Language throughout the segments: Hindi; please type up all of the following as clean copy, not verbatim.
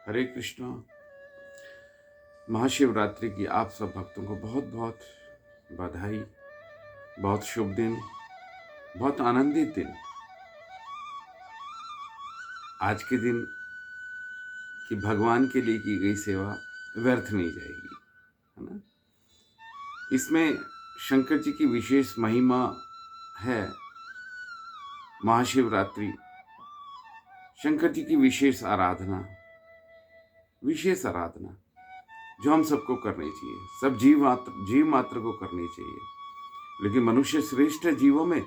हरे कृष्णा। महाशिवरात्रि की आप सब भक्तों को बहुत बहुत बधाई। बहुत शुभ दिन, बहुत आनंदित दिन। आज के दिन कि भगवान के लिए की गई सेवा व्यर्थ नहीं जाएगी, है ना। इसमें शंकर जी की विशेष महिमा है। महाशिवरात्रि शंकर जी की विशेष आराधना जो हम सबको करनी चाहिए, सब जीव मात्र को करनी चाहिए। लेकिन मनुष्य श्रेष्ठ है जीवों में,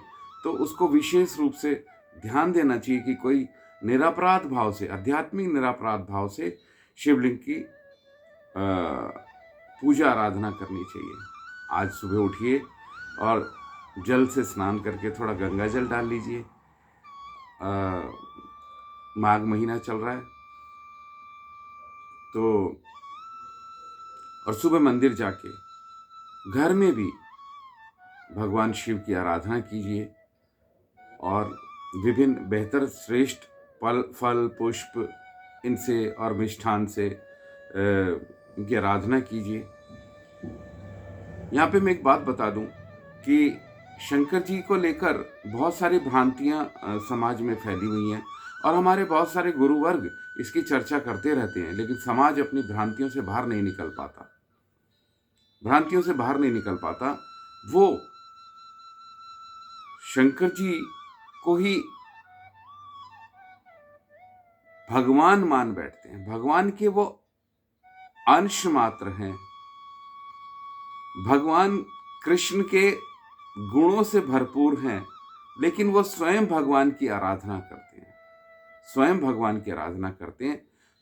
तो उसको विशेष रूप से ध्यान देना चाहिए कि कोई निरपराध भाव से, आध्यात्मिक निरपराध भाव से शिवलिंग की पूजा आराधना करनी चाहिए। आज सुबह उठिए और जल से स्नान करके थोड़ा गंगा जल डाल लीजिए। माघ महीना चल रहा है तो, और सुबह मंदिर जाके घर में भी भगवान शिव की आराधना कीजिए और विभिन्न बेहतर श्रेष्ठ फल पुष्प इनसे और मिष्ठान से इनकी आराधना कीजिए। यहाँ पे मैं एक बात बता दूं कि शंकर जी को लेकर बहुत सारी भ्रांतियाँ समाज में फैली हुई हैं और हमारे बहुत सारे गुरुवर्ग इसकी चर्चा करते रहते हैं, लेकिन समाज अपनी भ्रांतियों से बाहर नहीं निकल पाता। वो शंकर जी को ही भगवान मान बैठते हैं। भगवान के वो अंश मात्र हैं। भगवान कृष्ण के गुणों से भरपूर हैं, लेकिन वो स्वयं भगवान की आराधना करते हैं।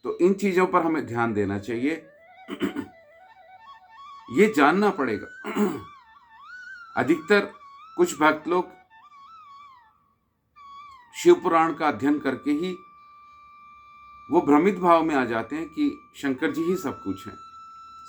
तो इन चीजों पर हमें ध्यान देना चाहिए। ये जानना पड़ेगा। अधिकतर कुछ भक्त लोग शिव पुराण का अध्ययन करके ही वो भ्रमित भाव में आ जाते हैं कि शंकर जी ही सब कुछ हैं।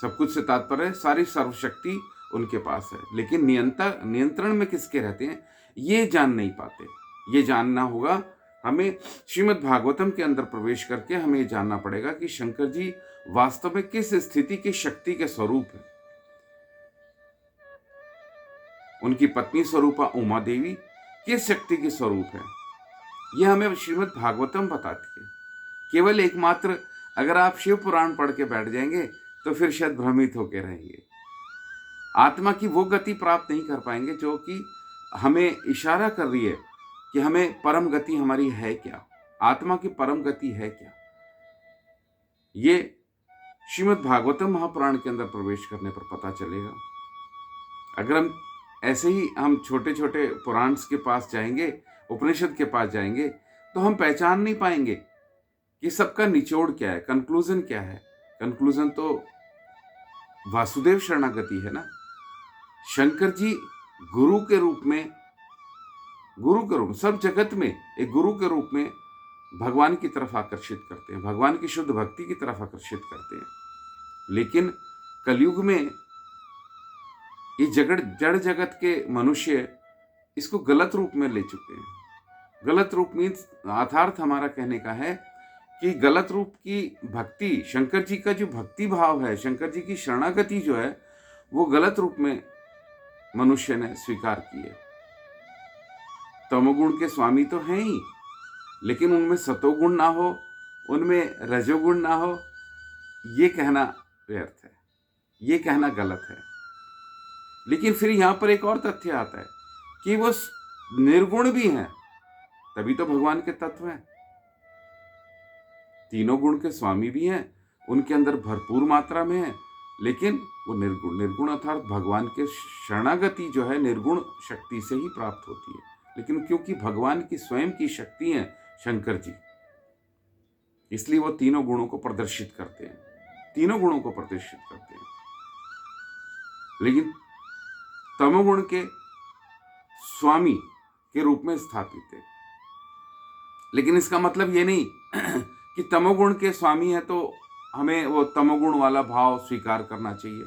सब कुछ से तात्पर्य सारी सर्वशक्ति उनके पास है, लेकिन नियंत्रण में किसके रहते हैं ये जान नहीं पाते। ये जानना होगा हमें। श्रीमद् भागवतम के अंदर प्रवेश करके हमें ये जानना पड़ेगा कि शंकर जी वास्तव में किस स्थिति की शक्ति के स्वरूप है। उनकी पत्नी स्वरूपा उमा देवी किस शक्ति की स्वरूप है, यह हमें श्रीमद् भागवतम बताती है। केवल एकमात्र अगर आप शिव पुराण पढ़ के बैठ जाएंगे तो फिर शायद भ्रमित होकर रहेंगे। आत्मा की वो गति प्राप्त नहीं कर पाएंगे जो कि हमें इशारा कर रही है कि हमें परम गति हमारी है क्या, आत्मा की परम गति है क्या। ये श्रीमद् भागवतम महापुराण के अंदर प्रवेश करने पर पता चलेगा। अगर हम ऐसे ही हम छोटे छोटे पुराण के पास जाएंगे, उपनिषद के पास जाएंगे, तो हम पहचान नहीं पाएंगे कि सबका निचोड़ क्या है, कंक्लूजन क्या है। कंक्लूजन तो वासुदेव शरणागति है ना। शंकर जी गुरु के रूप में सब जगत में एक गुरु के रूप में भगवान की तरफ आकर्षित करते हैं, भगवान की शुद्ध भक्ति की तरफ आकर्षित करते हैं। लेकिन कलयुग में ये जड़ जगत के मनुष्य इसको गलत रूप में ले चुके हैं। गलत रूप मीन्स अर्थात हमारा कहने का है कि गलत रूप की भक्ति, शंकर जी का जो भक्ति भाव है, शंकर जी की शरणागति जो है, वो गलत रूप में मनुष्य ने स्वीकार की है। तमोगुण के स्वामी तो हैं ही, लेकिन उनमें सतोगुण ना हो, उनमें रजोगुण ना हो, ये कहना व्यर्थ है, ये कहना गलत है। लेकिन फिर यहां पर एक और तथ्य आता है कि वो निर्गुण भी हैं, तभी तो भगवान के तत्व हैं। तीनों गुण के स्वामी भी हैं, उनके अंदर भरपूर मात्रा में है, लेकिन वो निर्गुण अर्थात भगवान के शरणागति जो है निर्गुण शक्ति से ही प्राप्त होती है। लेकिन क्योंकि भगवान की स्वयं की शक्ति है शंकर जी, इसलिए वो तीनों गुणों को प्रदर्शित करते हैं। लेकिन तमोगुण के स्वामी के रूप में स्थापित है। लेकिन इसका मतलब ये नहीं कि तमोगुण के स्वामी है तो हमें वो तमोगुण वाला भाव स्वीकार करना चाहिए,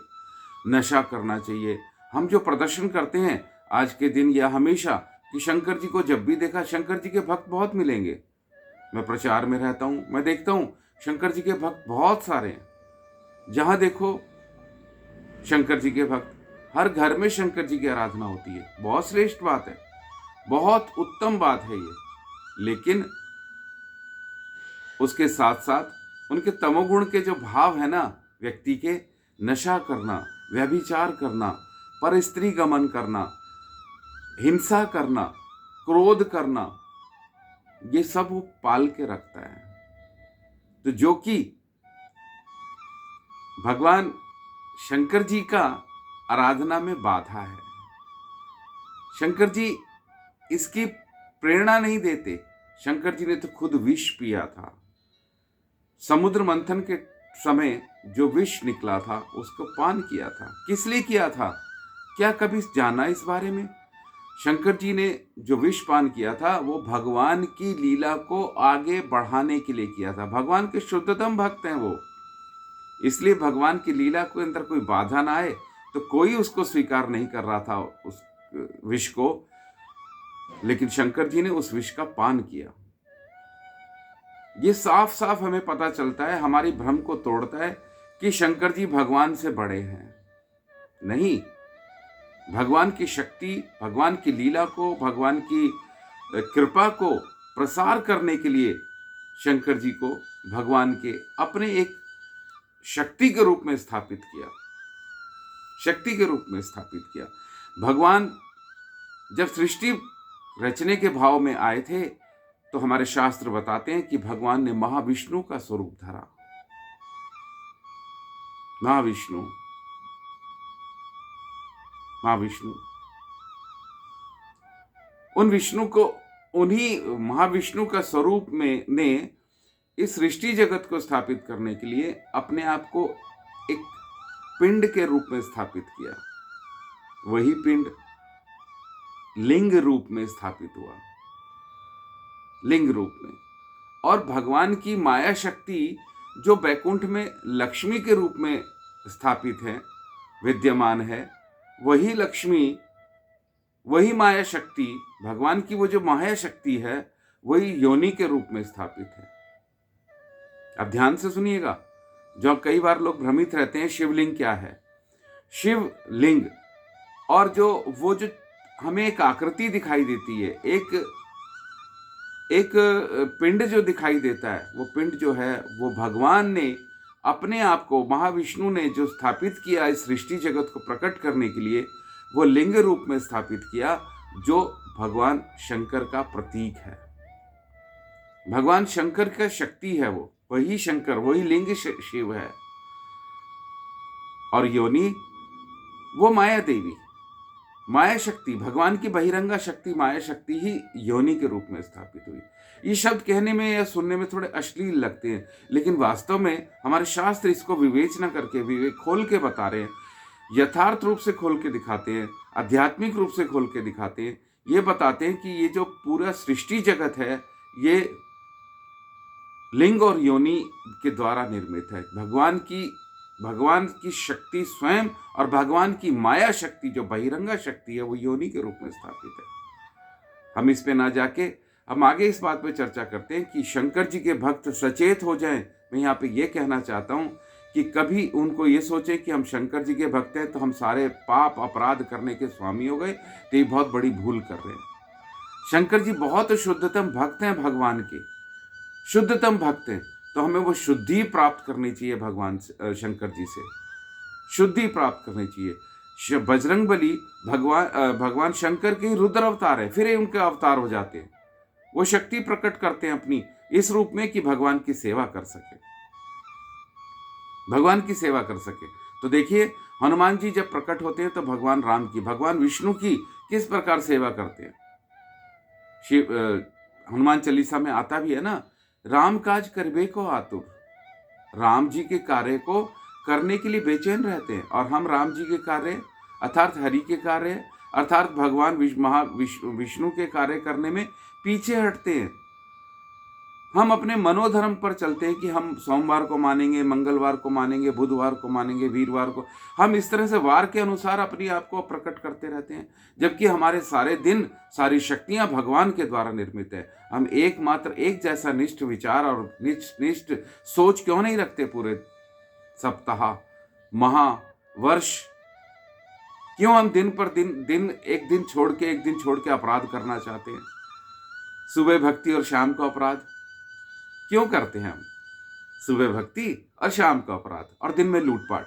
नशा करना चाहिए। हम जो प्रदर्शन करते हैं आज के दिन या हमेशा कि शंकर जी को जब भी देखा, शंकर जी के भक्त बहुत मिलेंगे। मैं प्रचार में रहता हूँ, मैं देखता हूँ शंकर जी के भक्त बहुत सारे हैं। जहां देखो शंकर जी के भक्त, हर घर में शंकर जी की आराधना होती है। बहुत श्रेष्ठ बात है, बहुत उत्तम बात है ये। लेकिन उसके साथ साथ उनके तमोगुण के जो भाव है ना, व्यक्ति के, नशा करना, व्यभिचार करना, पर स्त्री गमन करना, हिंसा करना, क्रोध करना, ये सब वो पाल के रखता है। तो जो कि भगवान शंकर जी का आराधना में बाधा है। शंकर जी इसकी प्रेरणा नहीं देते। शंकर जी ने तो खुद विष पिया था। समुद्र मंथन के समय जो विष निकला था उसको पान किया था। किस लिए किया था? क्या कभी जाना इस बारे में? शंकर जी ने जो विष पान किया था वो भगवान की लीला को आगे बढ़ाने के लिए किया था। भगवान के शुद्धतम भक्त हैं वो, इसलिए भगवान की लीला के अंदर कोई बाधा ना आए, तो कोई उसको स्वीकार नहीं कर रहा था उस विष को। लेकिन शंकर जी ने उस विष का पान किया। ये साफ साफ हमें पता चलता है, हमारी भ्रम को तोड़ता है कि शंकर जी भगवान से बड़े हैं। नहीं, भगवान की शक्ति, भगवान की लीला को, भगवान की कृपा को प्रसार करने के लिए शंकर जी को भगवान के अपने एक शक्ति के रूप में स्थापित किया। शक्ति के रूप में स्थापित किया। भगवान जब सृष्टि रचने के भाव में आए थे तो हमारे शास्त्र बताते हैं कि भगवान ने महाविष्णु का स्वरूप धरा। महाविष्णु उन विष्णु को, उन्हीं महाविष्णु का स्वरूप में ने इस सृष्टि जगत को स्थापित करने के लिए अपने आप को एक पिंड के रूप में स्थापित किया। वही पिंड लिंग रूप में स्थापित हुआ, लिंग रूप में। और भगवान की माया शक्ति जो बैकुंठ में लक्ष्मी के रूप में स्थापित है, विद्यमान है, वही लक्ष्मी, वही माया शक्ति, भगवान की वो जो माया शक्ति है, वही योनि के रूप में स्थापित है। अब ध्यान से सुनिएगा, जो कई बार लोग भ्रमित रहते हैं शिवलिंग क्या है। शिवलिंग और जो वो जो हमें एक आकृति दिखाई देती है, एक पिंड जो दिखाई देता है, वो पिंड जो है वो भगवान ने अपने आप को, महाविष्णु ने जो स्थापित किया इस सृष्टि जगत को प्रकट करने के लिए, वो लिंग रूप में स्थापित किया, जो भगवान शंकर का प्रतीक है। भगवान शंकर का शक्ति है वो, वही शंकर, वही लिंग शिव है। और योनि वो माया देवी, माया शक्ति, भगवान की बहिरंगा शक्ति माया शक्ति ही योनि के रूप में स्थापित हुई। ये शब्द कहने में या सुनने में थोड़े अश्लील लगते हैं, लेकिन वास्तव में हमारे शास्त्र इसको विवेचना करके, विवेक खोल के बता रहे हैं, यथार्थ रूप से खोल के दिखाते हैं, आध्यात्मिक रूप से खोल के दिखाते हैं। ये बताते हैं कि ये जो पूरा सृष्टि जगत है, ये लिंग और योनि के द्वारा निर्मित है। भगवान की शक्ति स्वयं और भगवान की माया शक्ति जो बहिरंगा शक्ति है, वो योनि के रूप में स्थापित है। हम इस पे ना जाके हम आगे इस बात पे चर्चा करते हैं कि शंकर जी के भक्त सचेत हो जाएं। मैं यहाँ पे ये कहना चाहता हूँ कि कभी उनको ये सोचे कि हम शंकर जी के भक्त हैं तो हम सारे पाप अपराध करने के स्वामी हो गए, तो ये बहुत बड़ी भूल कर रहे हैं। शंकर जी बहुत शुद्धतम भक्त हैं, भगवान के शुद्धतम भक्त हैं, तो हमें वो शुद्धि प्राप्त करनी चाहिए। भगवान से, शंकर जी से शुद्धि प्राप्त करनी चाहिए। बजरंगबली भगवान शंकर के रुद्र अवतार है, फिर उनके अवतार हो जाते हैं। वो शक्ति प्रकट करते हैं अपनी इस रूप में कि भगवान की सेवा कर सके, भगवान की सेवा कर सके। तो देखिए, हनुमान जी जब प्रकट होते हैं तो भगवान राम की, भगवान विष्णु की किस प्रकार सेवा करते हैं। हनुमान चालीसा में आता भी है ना, राम काज करबे को आतुर। राम जी के कार्य को करने के लिए बेचैन रहते हैं, और हम राम जी के कार्य अर्थात हरि के कार्य अर्थात भगवान विष्णु के कार्य करने में पीछे हटते हैं। हम अपने मनोधर्म पर चलते हैं कि हम सोमवार को मानेंगे, मंगलवार को मानेंगे, बुधवार को मानेंगे, वीरवार को। हम इस तरह से वार के अनुसार अपने आप को प्रकट करते रहते हैं, जबकि हमारे सारे दिन, सारी शक्तियां भगवान के द्वारा निर्मित है। हम एकमात्र एक जैसा निष्ठ विचार और निष्ठ सोच क्यों नहीं रखते पूरे सप्ताह, माह, वर्ष? क्यों हम दिन पर दिन एक दिन छोड़ के अपराध करना चाहते हैं? सुबह भक्ति और शाम को अपराध क्यों करते हैं हम? सुबह भक्ति और शाम को अपराध और दिन में लूटपाट।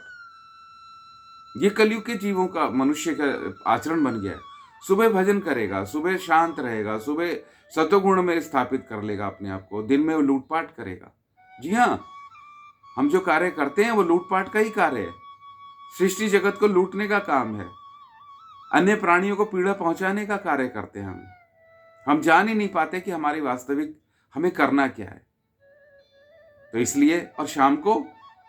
ये कलयुग के जीवों का, मनुष्य का आचरण बन गया है। सुबह भजन करेगा, सुबह शांत रहेगा, सुबह सतोगुण में स्थापित कर लेगा अपने आप को, दिन में वो लूटपाट करेगा। जी हाँ, हम जो कार्य करते हैं वो लूटपाट का ही कार्य है। सृष्टि जगत को लूटने का काम है, अन्य प्राणियों को पीड़ा पहुंचाने का कार्य करते हैं हम जान ही नहीं पाते कि हमारी वास्तविक हमें करना क्या है। तो इसलिए, और शाम को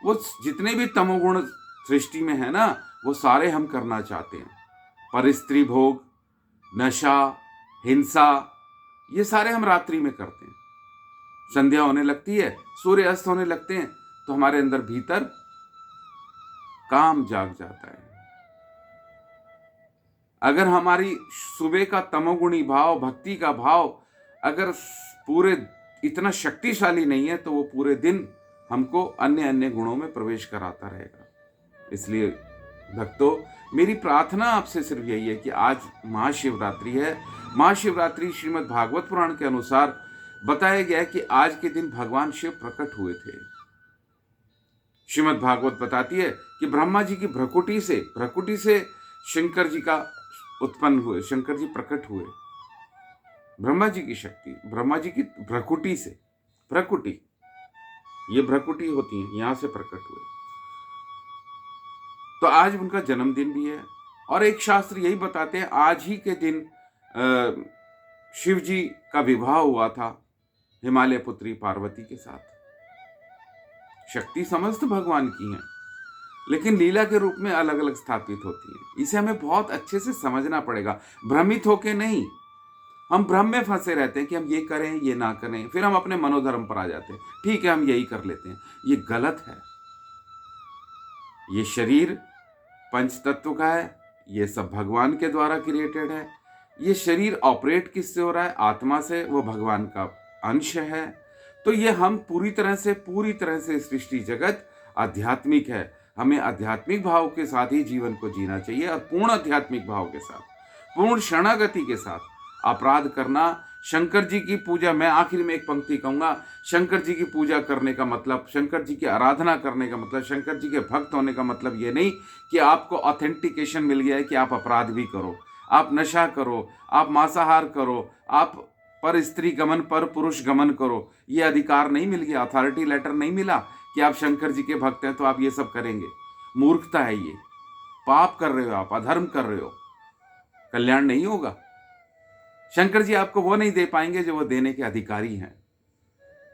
वो जितने भी तमोगुण सृष्टि में है ना, वो सारे हम करना चाहते हैं। पर स्त्री भोग, नशा, हिंसा, ये सारे हम रात्रि में करते हैं। संध्या होने लगती है, सूर्य अस्त होने लगते हैं, तो हमारे अंदर भीतर काम जाग जाता है। अगर हमारी सुबह का तमोगुणी भाव, भक्ति का भाव अगर पूरे इतना शक्तिशाली नहीं है, तो वो पूरे दिन हमको अन्य अन्य गुणों में प्रवेश कराता रहेगा। इसलिए भक्तों, मेरी प्रार्थना आपसे सिर्फ यही है कि आज महाशिवरात्रि है। महाशिवरात्रि श्रीमद् भागवत पुराण के अनुसार बताया गया है कि आज के दिन भगवान शिव प्रकट हुए थे। श्रीमद् भागवत बताती है कि ब्रह्मा जी की भ्रकुटी से शंकर जी का उत्पन्न हुए, शंकर जी प्रकट हुए। ब्रह्मा जी की शक्ति, ब्रह्मा जी की भ्रकुटी से, भ्रकुटी, ये भ्रकुटी होती है, यहां से प्रकट हुए। तो आज उनका जन्मदिन भी है। और एक शास्त्र यही बताते हैं, आज ही के दिन शिव जी का विवाह हुआ था हिमालय पुत्री पार्वती के साथ। शक्ति समस्त भगवान की है, लेकिन लीला के रूप में अलग अलग स्थापित होती है। इसे हमें बहुत अच्छे से समझना पड़ेगा, भ्रमित होके नहीं। हम भ्रम में फंसे रहते हैं कि हम ये करें, ये ना करें, फिर हम अपने मनोधर्म पर आ जाते हैं। ठीक है, हम यही कर लेते हैं। ये गलत है। ये शरीर पंच तत्व का है, ये सब भगवान के द्वारा क्रिएटेड है। ये शरीर ऑपरेट किससे हो रहा है? आत्मा से, वो भगवान का अंश है। तो ये हम पूरी तरह से सृष्टि जगत आध्यात्मिक है। हमें आध्यात्मिक भाव के साथ ही जीवन को जीना चाहिए, और पूर्ण आध्यात्मिक भाव के साथ, पूर्ण शरणागति के साथ। अपराध करना, शंकर जी की पूजा, मैं आखिर में एक पंक्ति कहूंगा, शंकर जी की पूजा करने का मतलब, शंकर जी की आराधना करने का मतलब, शंकर जी के भक्त होने का मतलब ये नहीं कि आपको ऑथेंटिकेशन मिल गया है कि आप अपराध भी करो, आप नशा करो, आप मांसाहार करो, आप पर स्त्री गमन, पर पुरुष गमन करो। ये अधिकार नहीं मिल गया, अथॉरिटी लेटर नहीं मिला कि आप शंकर जी के भक्त हैं तो आप ये सब करेंगे। मूर्खता है ये, पाप कर रहे हो आप, अधर्म कर रहे हो, कल्याण नहीं होगा। शंकर जी आपको वो नहीं दे पाएंगे जो वो देने के अधिकारी हैं।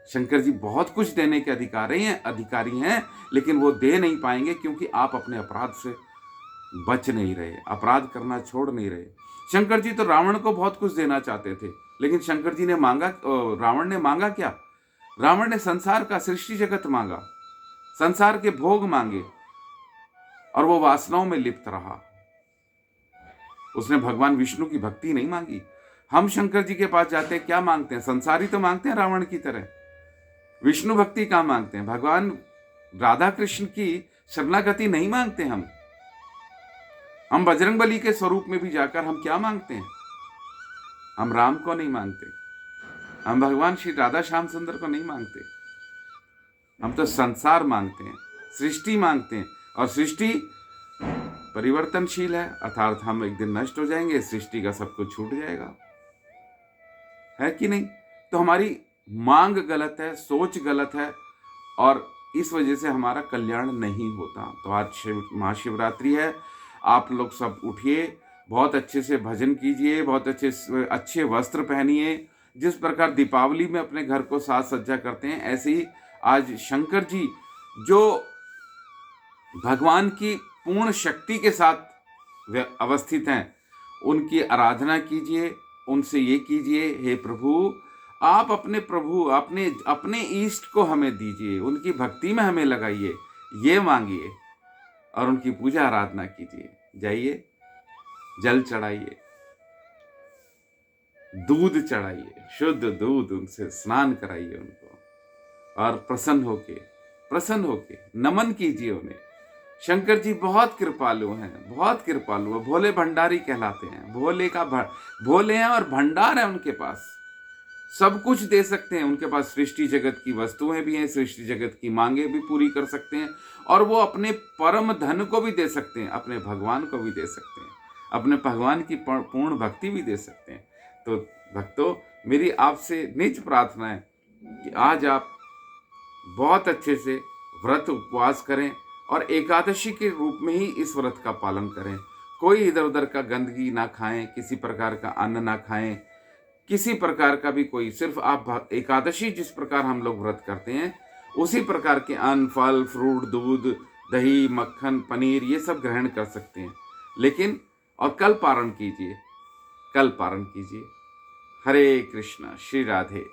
शंकर जी बहुत कुछ देने के अधिकारी हैं, लेकिन वो दे नहीं पाएंगे क्योंकि आप अपने अपराध से बच नहीं रहे, अपराध करना छोड़ नहीं रहे। शंकर जी तो रावण को बहुत कुछ देना चाहते थे, लेकिन शंकर जी ने मांगा, रावण ने मांगा क्या? रावण ने संसार का, सृष्टि जगत मांगा, संसार के भोग मांगे, और वो वासनाओं में लिप्त रहा। उसने भगवान विष्णु की भक्ति नहीं मांगी। हम शंकर जी के पास जाते हैं, क्या मांगते हैं? संसारी तो मांगते हैं रावण की तरह। विष्णु भक्ति क्या मांगते हैं? भगवान राधा कृष्ण की शरणागति नहीं मांगते हम बजरंगबली के स्वरूप में भी जाकर हम क्या मांगते हैं? हम राम को नहीं मांगते, हम भगवान श्री राधा श्याम सुंदर को नहीं मांगते। हम तो संसार मांगते हैं, सृष्टि मांगते हैं, और सृष्टि परिवर्तनशील है, अर्थात हम एक दिन नष्ट हो जाएंगे, सृष्टि का सब कुछ छूट जाएगा, है कि नहीं? तो हमारी मांग गलत है, सोच गलत है, और इस वजह से हमारा कल्याण नहीं होता। तो आज महाशिवरात्रि है, आप लोग सब उठिए, बहुत अच्छे से भजन कीजिए, बहुत अच्छे वस्त्र पहनिए। जिस प्रकार दीपावली में अपने घर को साज सज्जा करते हैं, ऐसे ही आज शंकर जी जो भगवान की पूर्ण शक्ति के साथ अवस्थित हैं, उनकी आराधना कीजिए, उनसे ये कीजिए, हे प्रभु आप अपने प्रभु, अपने अपने ईष्ट को हमें दीजिए, उनकी भक्ति में हमें लगाइए, ये मांगिए और उनकी पूजा आराधना कीजिए। जाइए, जल चढ़ाइए, दूध चढ़ाइए, शुद्ध दूध, उनसे स्नान कराइए उनको, और प्रसन्न होके नमन कीजिए उन्हें। शंकर जी बहुत कृपालु हैं, बहुत कृपालु है, भोले भंडारी कहलाते हैं। भोले हैं और भंडार है उनके पास, सब कुछ दे सकते हैं। उनके पास सृष्टि जगत की वस्तुएं भी हैं, सृष्टि जगत की मांगे भी पूरी कर सकते हैं, और वो अपने परम धन को भी दे सकते हैं, अपने भगवान को भी दे सकते हैं, अपने भगवान की पूर्ण भक्ति भी दे सकते हैं। तो भक्तों, मेरी आपसे निज प्रार्थना है कि आज आप बहुत अच्छे से व्रत उपवास करें और एकादशी के रूप में ही इस व्रत का पालन करें। कोई इधर उधर का गंदगी ना खाएं, किसी प्रकार का अन्न ना खाएं, किसी प्रकार का भी कोई, सिर्फ आप एकादशी जिस प्रकार हम लोग व्रत करते हैं उसी प्रकार के अन्न, फल, फ्रूट, दूध, दही, मक्खन, पनीर, ये सब ग्रहण कर सकते हैं। लेकिन और कल पारण कीजिए। हरे कृष्णा, श्री राधे।